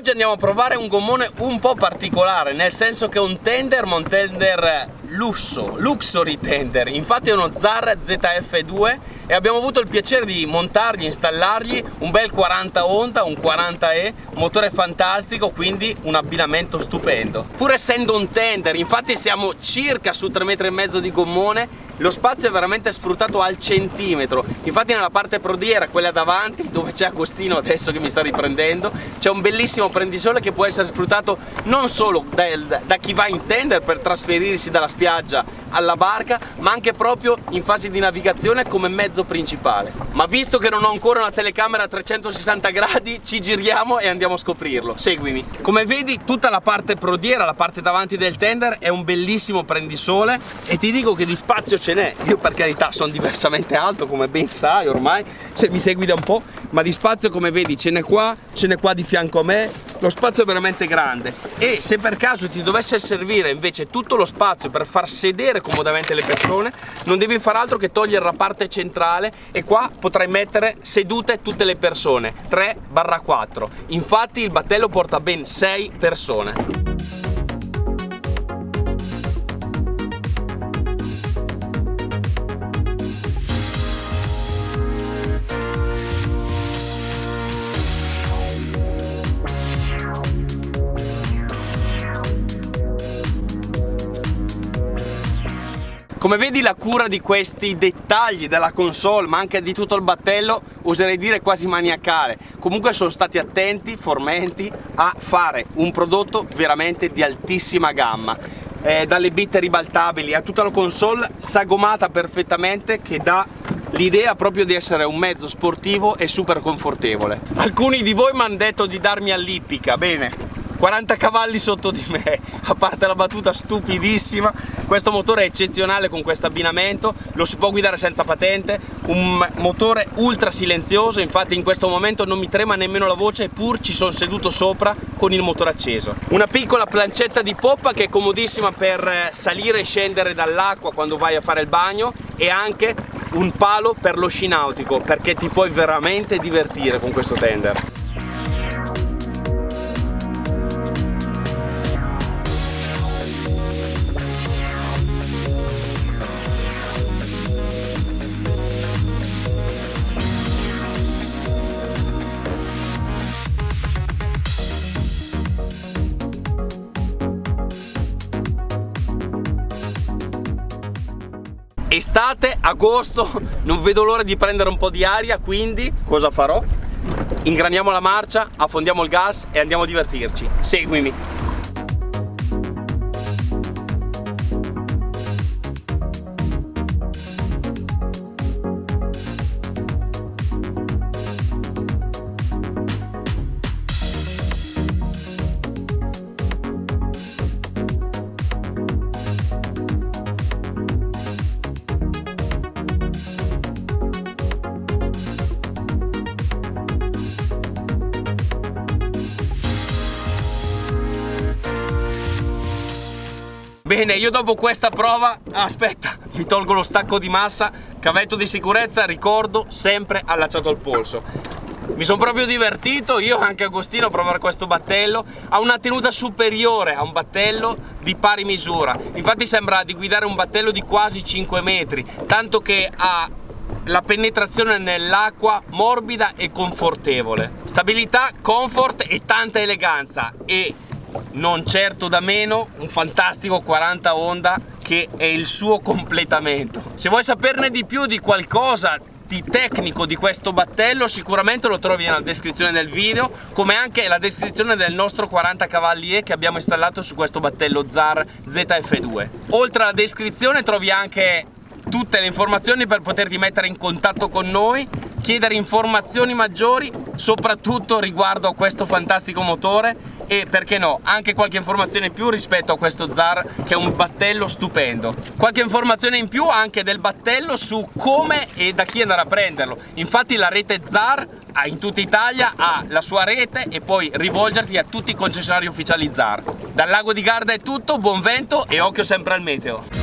Oggi andiamo a provare un gommone un po' particolare, nel senso che è un tender, ma un tender luxury tender. Infatti è uno Zar ZF2 e abbiamo avuto il piacere di montargli, installargli un bel 40 Honda, un 40E, motore fantastico, quindi un abbinamento stupendo. Pur essendo un tender, infatti siamo circa su 3,5 metri di gommone, lo spazio è veramente sfruttato al centimetro. Infatti nella parte prodiera, quella davanti, dove c'è Agostino adesso che mi sta riprendendo, c'è un bellissimo prendisole che può essere sfruttato non solo da chi va in tender per trasferirsi dalla spiaggia alla barca, ma anche proprio in fase di navigazione come mezzo principale. Ma visto che non ho ancora una telecamera a 360 gradi, ci giriamo e andiamo a scoprirlo. Seguimi. Come vedi, tutta la parte prodiera, la parte davanti del tender, è un bellissimo prendisole e ti dico che di spazio ce n'è. Io per carità sono diversamente alto, come ben sai ormai, se mi segui da un po', ma di spazio, come vedi, ce n'è qua di fianco a me. Lo spazio è veramente grande e se per caso ti dovesse servire invece tutto lo spazio per far sedere comodamente le persone, non devi far altro che togliere la parte centrale e qua potrai mettere sedute tutte le persone, 3/4. Infatti il battello porta ben 6 persone. Come vedi, la cura di questi dettagli della console, ma anche di tutto il battello, oserei dire quasi maniacale. Comunque sono stati attenti, formenti, a fare un prodotto veramente di altissima gamma. Dalle bitte ribaltabili a tutta la console sagomata perfettamente, che dà l'idea proprio di essere un mezzo sportivo e super confortevole. Alcuni di voi mi hanno detto di darmi all'ippica. Bene, 40 cavalli sotto di me, a parte la battuta stupidissima. Questo motore è eccezionale con questo abbinamento, lo si può guidare senza patente, un motore ultra silenzioso, infatti in questo momento non mi trema nemmeno la voce, eppur ci sono seduto sopra con il motore acceso. Una piccola plancetta di poppa che è comodissima per salire e scendere dall'acqua quando vai a fare il bagno, e anche un palo per lo sci nautico, perché ti puoi veramente divertire con questo tender. Estate, agosto, non vedo l'ora di prendere un po' di aria, quindi cosa farò? Ingraniamo la marcia, affondiamo il gas e andiamo a divertirci. Seguimi. Bene, io dopo questa prova, aspetta, mi tolgo lo stacco di massa, cavetto di sicurezza, ricordo, sempre allacciato al polso. Mi sono proprio divertito, io e anche Agostino, a provare questo battello. Ha una tenuta superiore a un battello di pari misura, infatti sembra di guidare un battello di quasi 5 metri, tanto che ha la penetrazione nell'acqua morbida e confortevole. Stabilità, comfort e tanta eleganza, e non certo da meno un fantastico 40 Honda che è il suo completamento. Se vuoi saperne di più di qualcosa di tecnico di questo battello, sicuramente lo trovi nella descrizione del video, come anche la descrizione del nostro 40 cavalli E che abbiamo installato su questo battello Zar ZF2. Oltre alla descrizione trovi anche tutte le informazioni per poterti mettere in contatto con noi, chiedere informazioni maggiori, soprattutto riguardo a questo fantastico motore, e perché no, anche qualche informazione in più rispetto a questo Zar, che è un battello stupendo. Qualche informazione in più anche del battello su come e da chi andare a prenderlo. Infatti la rete Zar in tutta Italia ha la sua rete, e puoi rivolgerti a tutti i concessionari ufficiali Zar. Dal lago di Garda è tutto, buon vento e occhio sempre al meteo.